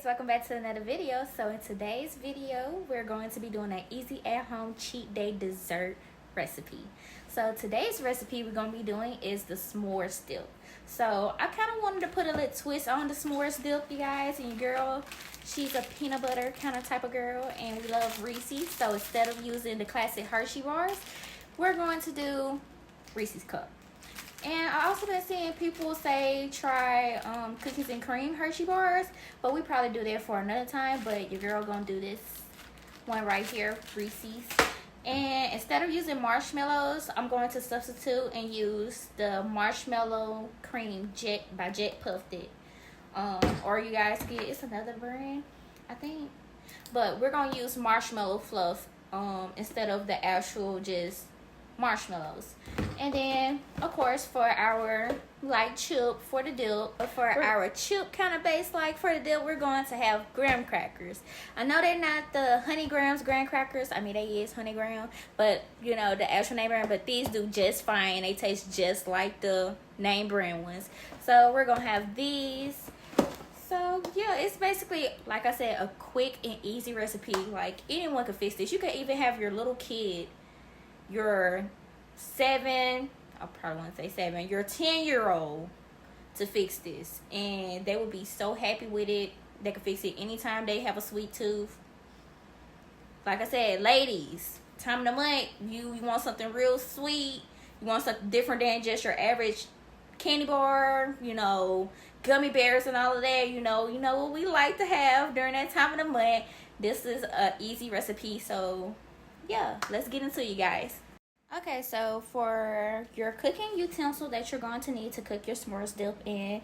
Welcome back to another video. So in today's video, we're going to be doing an easy at-home cheat day dessert recipe. So today's recipe we're going to be doing is the s'mores dip. So I kind of wanted to put a little twist on the s'mores dip, you guys. And your girl, she's a peanut butter kind of type of girl, and we love Reese's. So instead of using the classic Hershey bars, we're going to do Reese's cup. And I also been seeing people say try cookies and cream Hershey bars, but we probably do that for another time. But your girl gonna do this one right here, Reese's. And instead of using marshmallows, I'm going to substitute and use the marshmallow cream Jet by Jet Puffed It. Or you guys get, it's another brand, I think. But we're gonna use marshmallow fluff instead of the actual just marshmallows. And then of course for our light chip for the dip, or for our chip kind of base like for the dip, we're going to have graham crackers. I know they're not the honey graham crackers, I mean they is honey graham, but you know the actual name brand, but these do just fine. They taste just like the name brand ones. So we're gonna have these. So yeah, it's basically, like I said, a quick and easy recipe. Like anyone can fix this. You could even have your little kid, your I probably want to say 7, your 10-year-old to fix this, and they would be so happy with it. They can fix it anytime they have a sweet tooth. Like I said, ladies, time of the month, you want something real sweet, you want something different than just your average candy bar, you know, gummy bears and all of that. You know what we like to have during that time of the month. This is a easy recipe. So yeah, let's get into it, you guys. Okay, so for your cooking utensil that you're going to need to cook your s'mores dip in,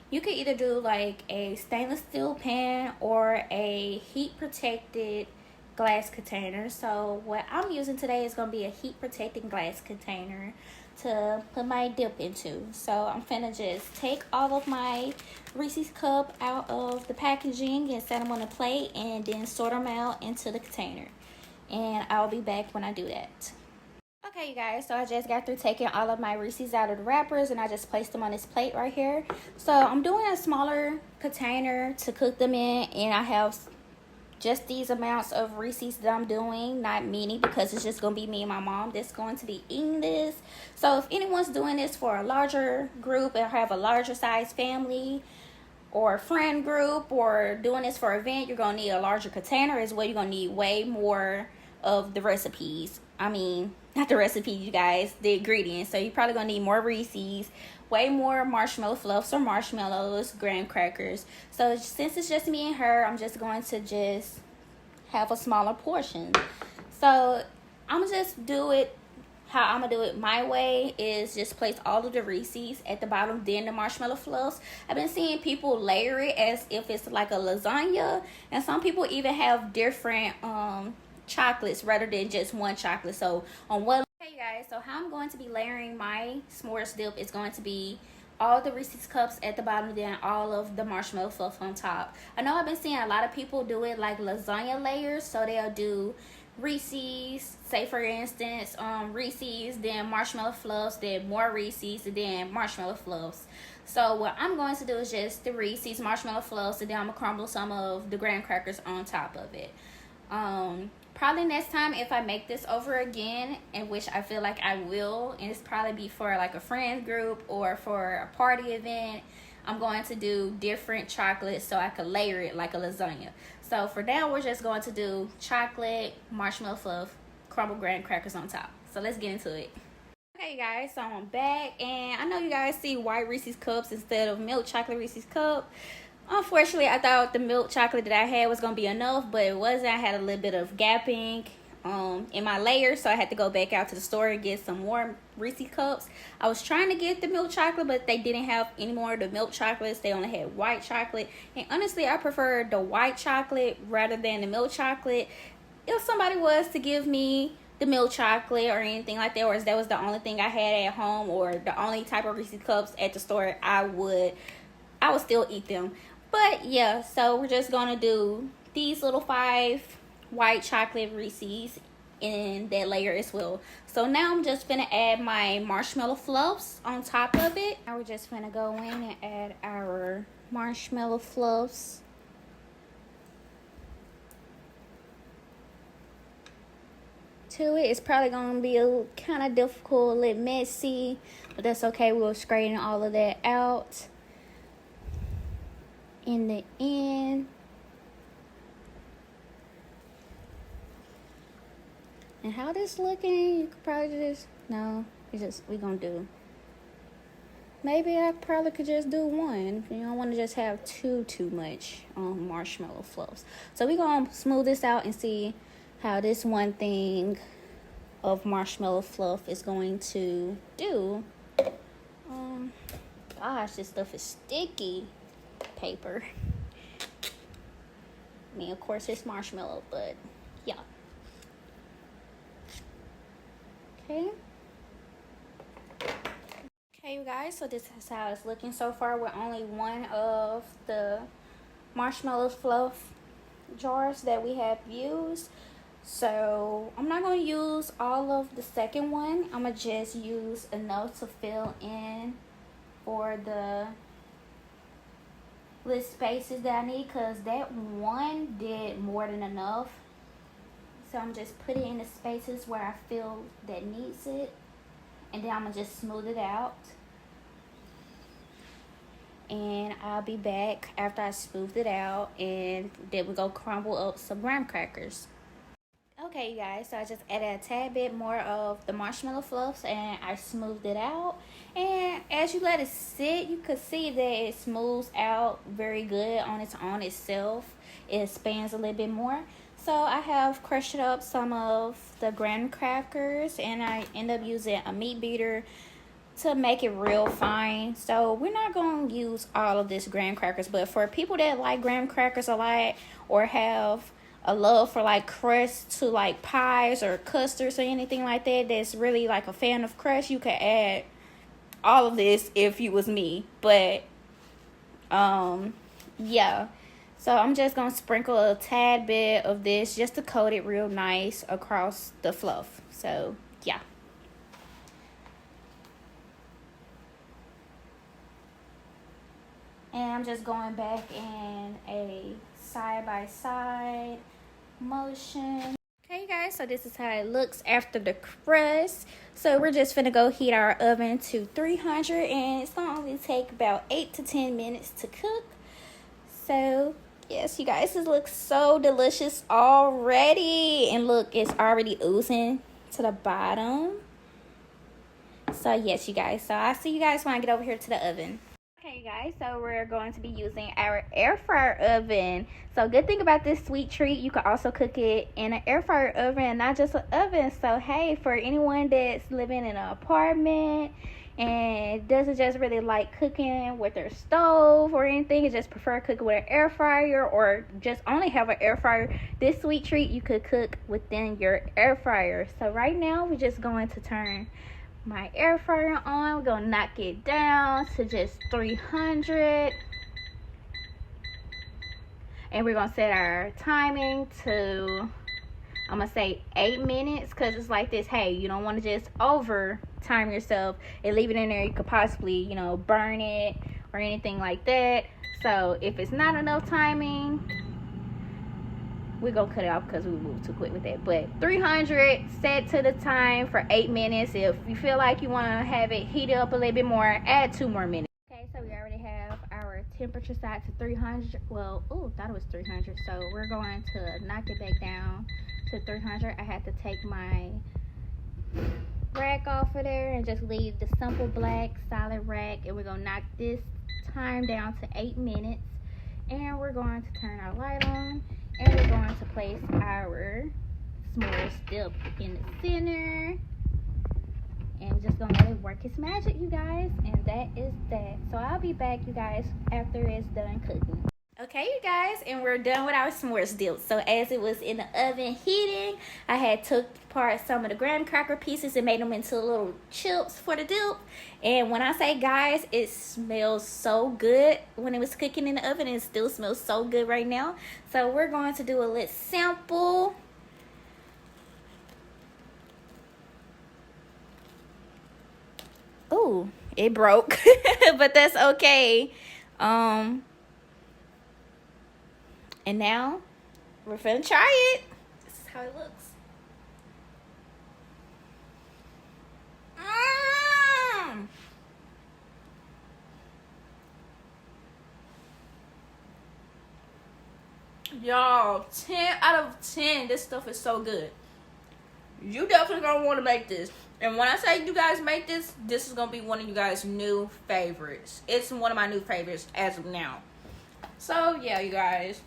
you can either do like a stainless steel pan or a heat protected glass container. So what I'm using today is going to be a heat protected glass container to put my dip into. So I'm finna just take all of my Reese's cup out of the packaging and set them on a plate, and then sort them out into the container. And I'll be back when I do that. Okay, you guys, so I just got through taking all of my Reese's out of the wrappers, and I just placed them on this plate right here. So I'm doing a smaller container to cook them in, and I have just these amounts of Reese's that I'm doing, not many, because it's just going to be me and my mom that's going to be eating this. So if anyone's doing this for a larger group and have a larger size family or friend group, or doing this for an event, you're going to need a larger container as well. You're going to need way more of the recipes. I mean, not the recipe, you guys, the ingredients. So you're probably gonna need more Reese's, way more marshmallow fluffs or marshmallows, graham crackers. So since it's just me and her, I'm just going to just have a smaller portion. So I'm gonna just do it how I'm gonna do it my way, is just place all of the Reese's at the bottom, then the marshmallow fluffs. I've been seeing people layer it as if it's like a lasagna, and some people even have different chocolates rather than just one chocolate. So on what, okay guys, so how I'm going to be layering my s'mores dip is going to be all the Reese's cups at the bottom, then all of the marshmallow fluff on top. I know I've been seeing a lot of people do it like lasagna layers. So they'll do Reese's, say for instance, Reese's, then marshmallow fluffs, then more Reese's, and then marshmallow fluffs. So what I'm going to do is just the Reese's marshmallow fluffs, and then I'm gonna crumble some of the graham crackers on top of it. Probably next time if I make this over again, in which I feel like I will, and it's probably be for like a friend group or for a party event, I'm going to do different chocolates so I could layer it like a lasagna. So for now, we're just going to do chocolate, marshmallow fluff, crumbled graham crackers on top. So let's get into it. Okay guys, so I'm back, and I know you guys see white Reese's cups instead of milk chocolate Reese's cup. Unfortunately, I thought the milk chocolate that I had was going to be enough, but it wasn't. I had a little bit of gapping in my layers, so I had to go back out to the store and get some more Reese's cups. I was trying to get the milk chocolate, but they didn't have any more of the milk chocolates. They only had white chocolate, and honestly, I prefer the white chocolate rather than the milk chocolate. If somebody was to give me the milk chocolate or anything like that, or if that was the only thing I had at home or the only type of Reese's cups at the store, I would still eat them. But yeah, so we're just gonna do these little 5 white chocolate Reese's in that layer as well. So now I'm just gonna add my marshmallow fluffs on top of it. Now we're just gonna go in and add our marshmallow fluffs. To it. It's probably gonna be a kind of difficult, a little messy, but that's okay. We'll straighten all of that out in the end. And how this looking, you could probably just, no, we gonna do. Maybe I probably could just do one. You don't want to just have too much marshmallow fluffs. So we gonna smooth this out and see how this one thing of marshmallow fluff is going to do. Gosh, this stuff is sticky paper. I mean, of course it's marshmallow, but yeah. Okay, you guys, so this is how it's looking so far with only one of the marshmallow fluff jars that we have used. So I'm not going to use all of the second one. I'm going to just use enough to fill in for the little spaces that I need, because that one did more than enough. So I'm just putting in the spaces where I feel that needs it, and then I'm going to just smooth it out. And I'll be back after I smoothed it out, and then we go crumble up some graham crackers. Okay, you guys, so I just added a tad bit more of the marshmallow fluffs and I smoothed it out. And as you let it sit, you could see that it smooths out very good on its own itself. It expands a little bit more. So I have crushed up some of the graham crackers, and I end up using a meat beater to make it real fine. So we're not going to use all of this graham crackers, but for people that like graham crackers a lot, or have a love for like crust to like pies or custards or anything like that, that's really like a fan of crust, you could add all of this if you was me. But yeah, so I'm just gonna sprinkle a tad bit of this just to coat it real nice across the fluff. So yeah. And I'm just going back in a side-by-side motion. Okay, guys, so this is how it looks after the crust. So we're just gonna go heat our oven to 300, and it's gonna only take about 8 to 10 minutes to cook. So yes, you guys, this looks so delicious already. And look, it's already oozing to the bottom. So yes, you guys, so I'll see you guys when I get over here to the oven. Okay, guys, so we're going to be using our air fryer oven. So good thing about this sweet treat, you can also cook it in an air fryer oven and not just an oven. So hey, for anyone that's living in an apartment and doesn't just really like cooking with their stove or anything, and just prefer cooking with an air fryer, or just only have an air fryer, this sweet treat you could cook within your air fryer. So right now we're just going to turn my air fryer on. We're gonna knock it down to just 300, and we're gonna set our timing to, I'm gonna say 8 minutes, because it's like this, hey, you don't want to just over time yourself and leave it in there. You could possibly, you know, burn it or anything like that. So if it's not enough timing, we're gonna cut it off because we moved too quick with that. But 300 set to the time for 8 minutes. If you feel like you want to have it heat up a little bit more, add 2 more minutes. Okay, so we already have our temperature set to 300. Well, oh, thought it was 300. So we're going to knock it back down to 300. I had to take my rack off of there and just leave the simple black solid rack, and we're gonna knock this time down to 8 minutes. And we're going to turn our light on, and we're going to place our s'mores dip in the center, and we're just gonna let it work its magic, you guys. And that is that. So I'll be back, you guys, after it's done cooking. Okay, you guys, and we're done with our s'mores dip. So as it was in the oven heating, I had took apart some of the graham cracker pieces and made them into little chips for the dip. And when I say, guys, it smells so good when it was cooking in the oven. It still smells so good right now. So we're going to do a little sample Ooh, it broke. But that's okay. And now we're finna try it. This is how it looks. Y'all, 10 out of 10. This stuff is so good. You definitely gonna want to make this. And when I say you guys make this, this is gonna be one of you guys' new favorites. It's one of my new favorites as of now. So yeah, you guys.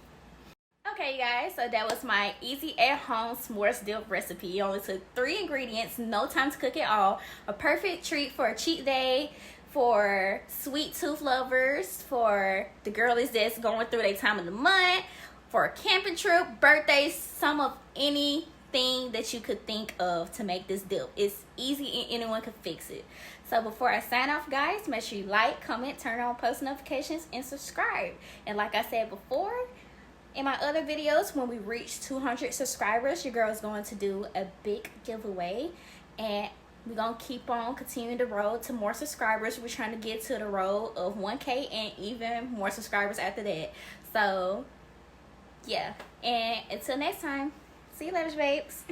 Okay, you guys, so that was my easy at home s'mores dip recipe. It only took 3 ingredients, no time to cook at all. A perfect treat for a cheat day, for sweet tooth lovers, for the girlies that's going through their time of the month, for a camping trip, birthdays, some of anything that you could think of to make this dip. It's easy and anyone can fix it. So before I sign off, guys, make sure you like, comment, turn on post notifications, and subscribe. And like I said before, in my other videos, when we reach 200 subscribers, your girl is going to do a big giveaway. And we're going to keep on continuing the road to more subscribers. We're trying to get to the road of 1K and even more subscribers after that. So, yeah. And until next time, see you later, babes.